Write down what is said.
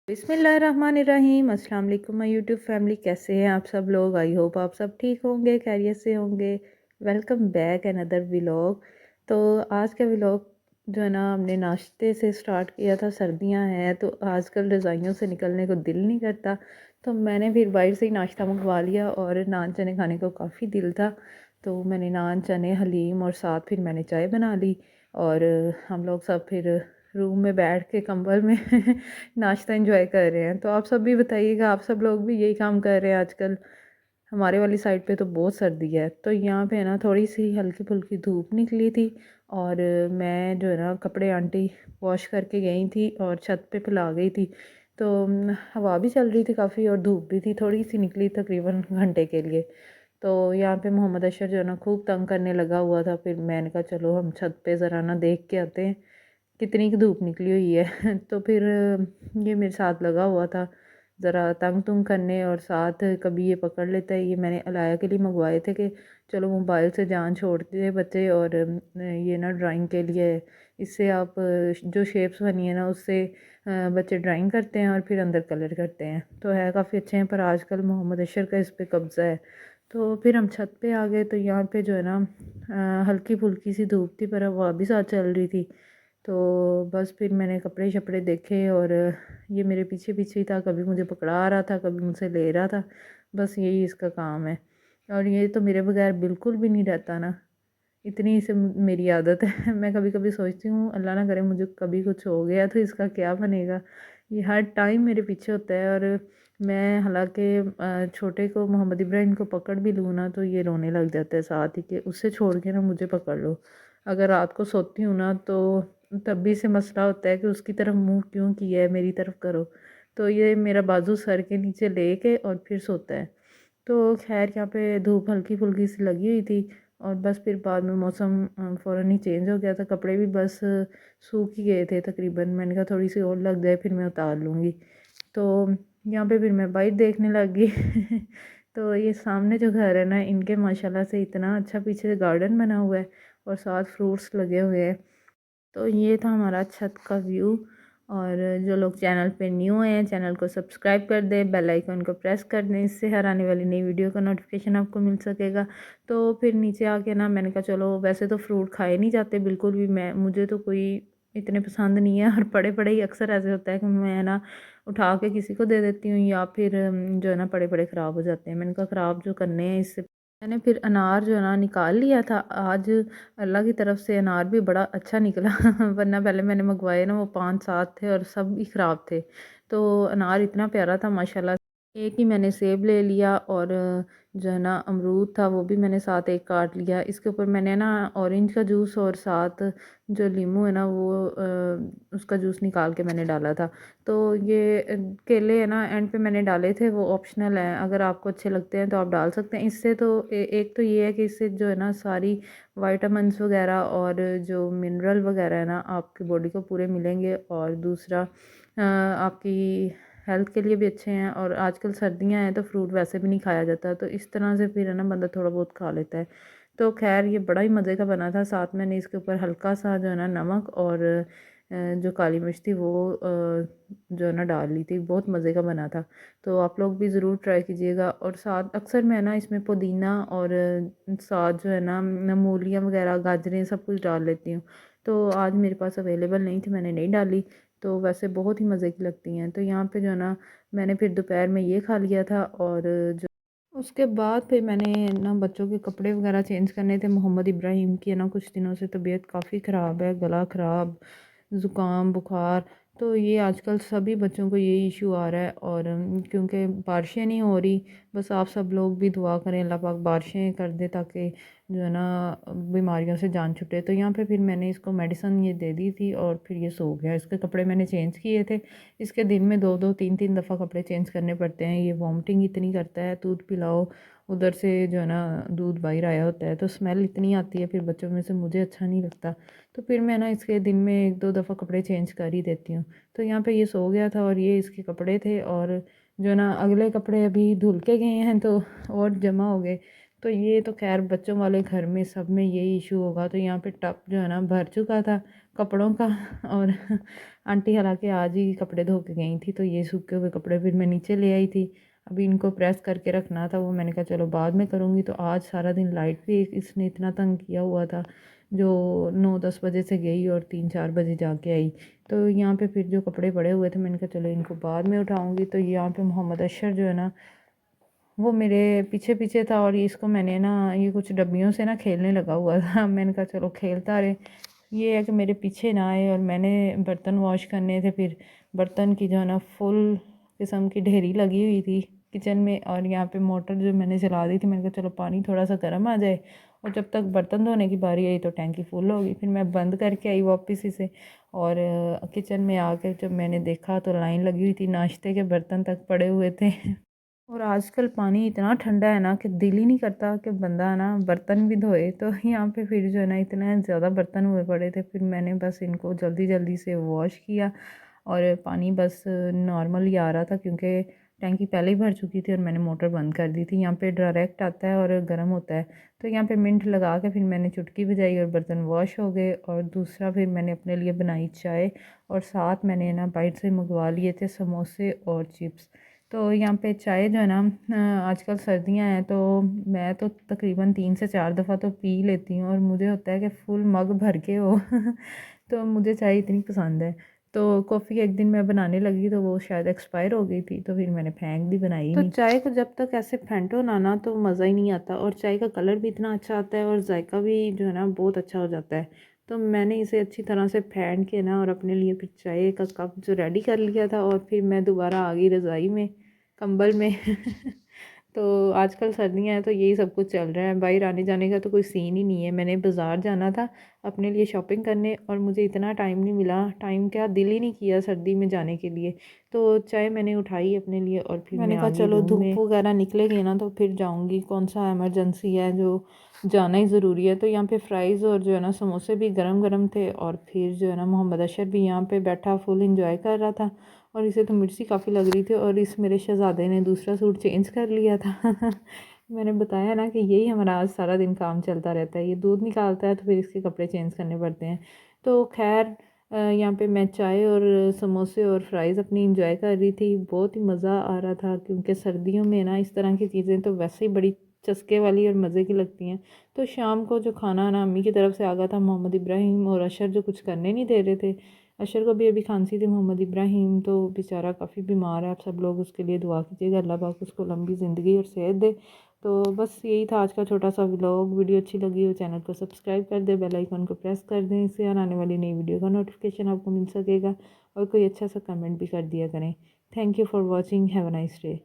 बिस्मिल्लाहिर्रहमानिर्रहीम। अस्सलाम वालेकुम माय यूट्यूब फैमिली, कैसे हैं आप सब लोग। आई होप आप सब ठीक होंगे, खैरियत से होंगे। Welcome back another vlog. तो आज का व्लॉग जो है ना, हमने नाश्ते से स्टार्ट किया था। सर्दियां हैं तो आजकल रज़ाइयों से निकलने को दिल नहीं करता, तो मैंने फिर बाहर से ही नाश्ता मंगवा लिया और नान चने खाने को काफ़ी दिल था, तो मैंने नान चने हलीम और साथ फिर मैंने चाय बना ली। और हम लोग सब फिर रूम में बैठ के कंबल में नाश्ता एंजॉय कर रहे हैं। तो आप सब भी बताइएगा, आप सब लोग भी यही काम कर रहे हैं आजकल। हमारे वाली साइड पे तो बहुत सर्दी है, तो यहाँ पे ना थोड़ी सी हल्की फुल्की धूप निकली थी। और मैं जो है ना कपड़े आंटी वॉश करके गई थी और छत पे फैला गई थी। तो हवा भी चल रही थी काफ़ी और धूप भी थी, थोड़ी सी निकली तकरीबन घंटे के लिए। तो यहाँ पे मोहम्मद अशर जो है ना खूब तंग करने लगा हुआ था। फिर मैंने कहा चलो हम छत पे ज़रा ना देख के आते हैं कितनी की धूप निकली हुई है। तो फिर ये मेरे साथ लगा हुआ था ज़रा तंग तुंग करने, और साथ कभी ये पकड़ लेता है। ये मैंने अलाया के लिए मंगवाए थे कि चलो मोबाइल से जान छोड़ते हैं बच्चे, और ये ना ड्राइंग के लिए है। इससे आप जो शेप्स बनी है ना उससे बच्चे ड्राइंग करते हैं और फिर अंदर कलर करते हैं, तो है काफ़ी अच्छे हैं। पर आजकल मोहम्मद अशर का इस पर कब्ज़ा है। तो फिर हम छत पे आ गए, तो यहाँ पे जो है ना हल्की फुल्की सी धूप थी पर हवा भी साथ चल रही थी। तो बस फिर मैंने कपड़े शपड़े देखे, और ये मेरे पीछे पीछे ही था, कभी मुझे पकड़ा रहा था कभी मुझसे ले रहा था। बस यही इसका काम है, और ये तो मेरे बगैर बिल्कुल भी नहीं रहता ना, इतनी इसे मेरी आदत है। मैं कभी कभी सोचती हूँ अल्लाह ना करे मुझे कभी कुछ हो गया तो इसका क्या बनेगा। ये हर टाइम मेरे पीछे होता है, और मैं हालांकि छोटे को मोहम्मद इब्राहिम को पकड़ भी लूँ ना तो ये रोने लग जाता है साथ ही, कि उससे छोड़ के ना मुझे पकड़ लो। अगर रात को सोती हूँ ना तो तब भी से मसला होता है कि उसकी तरफ मुंह क्यों किया है, मेरी तरफ करो। तो ये मेरा बाजू सर के नीचे लेके और फिर सोता है। तो खैर यहाँ पे धूप हल्की फुल्की सी लगी हुई थी, और बस फिर बाद में मौसम फ़ौरन ही चेंज हो गया था। कपड़े भी बस सूख ही गए थे तकरीबन। मैंने कहा थोड़ी सी और लग जाए फिर मैं उतार लूँगी। तो यहाँ पे फिर मैं बाइक देखने लग गई। तो ये सामने जो घर है ना, इनके माशाल्लाह से इतना अच्छा पीछे गार्डन बना हुआ है और साथ फ्रूट्स लगे हुए हैं। तो ये था हमारा छत का व्यू। और जो लोग चैनल पे न्यू हैं चैनल को सब्सक्राइब कर दें, बेल आइकन को प्रेस कर दें, इससे हर आने वाली नई वीडियो का नोटिफिकेशन आपको मिल सकेगा। तो फिर नीचे आके ना मैंने कहा चलो, वैसे तो फ्रूट खाए नहीं जाते बिल्कुल भी, मैं मुझे तो कोई इतने पसंद नहीं है, और पड़े पड़े ही अक्सर ऐसे होता है कि मैं ना उठा के किसी को दे देती हूँ, या फिर जो है ना पड़े पड़े ख़राब हो जाते हैं। मैंने कहा ख़राब जो करने हैं इससे मैंने फिर अनार जो है ना निकाल लिया था आज। अल्लाह की तरफ से अनार भी बड़ा अच्छा निकला। वरना पहले मैंने मंगवाए ना वो 5-7 थे और सब ही ख़राब थे। तो अनार इतना प्यारा था माशाल्लाह। एक ही मैंने सेब ले लिया, और जो है ना अमरूद था वो भी मैंने साथ एक काट लिया। इसके ऊपर मैंने ना ऑरेंज का जूस और साथ जो नींबू है ना वो उसका जूस निकाल के मैंने डाला था। तो ये केले है ना एंड पे मैंने डाले थे, वो ऑप्शनल है, अगर आपको अच्छे लगते हैं तो आप डाल सकते हैं। इससे तो एक तो ये है कि इससे जो है ना सारी वाइटामिन्स वगैरह और जो मिनरल वगैरह है ना आपकी बॉडी को पूरे मिलेंगे, और दूसरा आपकी हेल्थ के लिए भी अच्छे हैं। और आजकल सर्दियां हैं तो फ्रूट वैसे भी नहीं खाया जाता, तो इस तरह से फिर है ना बंदा थोड़ा बहुत खा लेता है। तो खैर ये बड़ा ही मज़े का बना था। साथ मैंने इसके ऊपर हल्का सा जो है ना नमक और जो काली मिर्च थी वो जो है ना डाल ली थी। बहुत मज़े का बना था, तो आप लोग भी ज़रूर ट्राई कीजिएगा। और साथ अक्सर मैं ना इसमें पुदीना और साथ जो है ना मूलियाँ वगैरह गाजरें सब कुछ डाल लेती हूँ। तो आज मेरे पास अवेलेबल नहीं थी, मैंने नहीं डाली। तो वैसे बहुत ही मज़े की लगती हैं। तो यहाँ पे जो है ना मैंने फिर दोपहर में ये खा लिया था, और जो उसके बाद फिर मैंने ना बच्चों के कपड़े वगैरह चेंज करने थे। मोहम्मद इब्राहिम की है ना कुछ दिनों से तबीयत काफ़ी ख़राब है, गला ख़राब, ज़ुकाम बुखार। तो ये आजकल सभी बच्चों को ये इशू आ रहा है, और क्योंकि बारिशें नहीं हो रही, बस आप सब लोग भी दुआ करें अल्लाह पाक बारिशें कर दे ताकि जो है ना बीमारियों से जान छुटे। तो यहाँ पे फिर मैंने इसको मेडिसिन ये दे दी थी, और फिर ये सो गया। इसके कपड़े मैंने चेंज किए थे। इसके दिन में 2-2 3-3 दफ़ा कपड़े चेंज करने पड़ते हैं। ये वॉमिटिंग इतनी करता है, दूध पिलाओ, उधर से जो है ना दूध बाहर आया होता है तो स्मेल इतनी आती है, फिर बच्चों में से मुझे अच्छा नहीं लगता। तो फिर मैं ना इसके दिन में 1-2 दफ़ा कपड़े चेंज कर ही देती हूँ। तो यहाँ पे ये सो गया था, और ये इसके कपड़े थे, और जो ना अगले कपड़े अभी धुल के गए हैं तो और जमा हो गए। तो ये तो खैर बच्चों वाले घर में सब में यही इशू होगा। तो यहाँ पे टब जो है ना भर चुका था, कपड़ों का। और आंटी हालांकि आज ही कपड़े धो के गई थी, तो ये सूखे हुए कपड़े फिर मैं नीचे ले आई थी। अभी इनको प्रेस करके रखना था, वो मैंने कहा चलो बाद में करूँगी। तो आज सारा दिन लाइट भी इसने इतना तंग किया हुआ था, जो 9-10 बजे से गई और 3-4 बजे जाके आई। तो यहाँ पे फिर जो कपड़े पड़े हुए थे, मैंने कहा चलो इनको बाद में उठाऊँगी। तो यहाँ पे मोहम्मद अशर जो है ना, वो मेरे पीछे पीछे था, और ये इसको मैंने ना ये कुछ डब्बियों से ना खेलने लगा हुआ था। मैंने कहा चलो खेलता रहे, ये है कि मेरे पीछे ना आए। और मैंने बर्तन वॉश करने थे, फिर बर्तन की जो है ना फुल किस्म की ढेरी लगी हुई थी किचन में। और यहाँ पे मोटर जो मैंने चला दी थी, मैंने कहा चलो पानी थोड़ा सा गर्म आ जाए, और जब तक बर्तन धोने की बारी आई तो टैंकी फुल हो गई। फिर मैं बंद करके आई वापस ही से, और किचन में आकर जब मैंने देखा तो लाइन लगी हुई थी, नाश्ते के बर्तन तक पड़े हुए थे। और आजकल पानी इतना ठंडा है ना कि दिल ही नहीं करता कि बंदा ना बर्तन भी धोए। तो यहाँ पे फिर जो है ना इतने ज़्यादा बर्तन हुए पड़े थे, फिर मैंने बस इनको जल्दी जल्दी से वॉश किया। और पानी बस नॉर्मल ही आ रहा था, क्योंकि टैंकी पहले ही भर चुकी थी और मैंने मोटर बंद कर दी थी। यहाँ पे डायरेक्ट आता है और गर्म होता है, तो यहाँ पे मिनट लगा के फिर मैंने चुटकी बजाई और बर्तन वॉश हो गए। और दूसरा फिर मैंने अपने लिए बनाई चाय, और साथ मैंने ना बाइट से मंगवा लिए थे समोसे और चिप्स। तो यहाँ पे चाय जो है ना, आजकल सर्दियाँ हैं तो मैं तो तकरीबन 3 से 4 दफ़ा तो पी लेती हूँ, और मुझे होता है कि फुल मग भर के हो। तो मुझे चाय इतनी पसंद है। तो कॉफ़ी एक दिन मैं बनाने लगी तो वो शायद एक्सपायर हो गई थी, तो फिर मैंने फेंक दी, बनाई तो नहीं। चाय को जब तक ऐसे फेंटो ना तो मज़ा ही नहीं आता, और चाय का कलर भी इतना अच्छा आता है और जायका भी जो है ना बहुत अच्छा हो जाता है। तो मैंने इसे अच्छी तरह से फेंट के ना और अपने लिए फिर चाय का कप जो रेडी कर लिया था, और फिर मैं दोबारा आ गई रज़ाई में, कंबल में। तो आजकल सर्दियाँ हैं तो यही सब कुछ चल रहा है, बाहर आने जाने का तो कोई सीन ही नहीं है। मैंने बाज़ार जाना था अपने लिए शॉपिंग करने, और मुझे इतना टाइम नहीं मिला, टाइम क्या दिल ही नहीं किया सर्दी में जाने के लिए। तो चाय मैंने उठाई अपने लिए, और फिर मैंने कहा चलो धूप वगैरह निकलेगी ना तो फिर जाऊँगी, कौन सा इमरजेंसी है जो जाना ही ज़रूरी है। तो यहाँ पे फ्राइज़ और जो है ना समोसे भी गरम गरम थे, और फिर जो है ना मोहम्मद अशर भी यहाँ पे बैठा फुल इंजॉय कर रहा था, और इसे तो मिर्ची काफ़ी लग रही थी। और इस मेरे शहज़ादे ने दूसरा सूट चेंज कर लिया था। मैंने बताया ना कि यही हमारा आज सारा दिन काम चलता रहता है, ये दूध निकालता है तो फिर इसके कपड़े चेंज करने पड़ते हैं। तो खैर यहाँ पे मैं चाय और समोसे और फ्राइज़ अपनी इंजॉय कर रही थी, बहुत ही मज़ा आ रहा था, क्योंकि सर्दियों में ना इस तरह की चीज़ें तो वैसे ही बड़ी चस्के वाली और मज़े की लगती हैं। तो शाम को जो खाना ना अम्मी की तरफ से आ गया था, मोहम्मद इब्राहिम और अशर जो कुछ करने नहीं दे रहे थे। अशर को भी अभी खांसी थी, मोहम्मद इब्राहिम तो बेचारा काफ़ी बीमार है। आप सब लोग उसके लिए दुआ कीजिएगा, अल्लाह पाक उसको लंबी ज़िंदगी और सेहत दे। तो बस यही था आज का छोटा सा व्लॉग। वीडियो अच्छी लगी हो चैनल को सब्सक्राइब कर दें, बेल आइकन को प्रेस कर दें, इससे आने वाली नई वीडियो का नोटिफिकेशन आपको मिल सकेगा। और कोई अच्छा सा कमेंट भी कर दिया करें। Thank you for watching, have a nice day.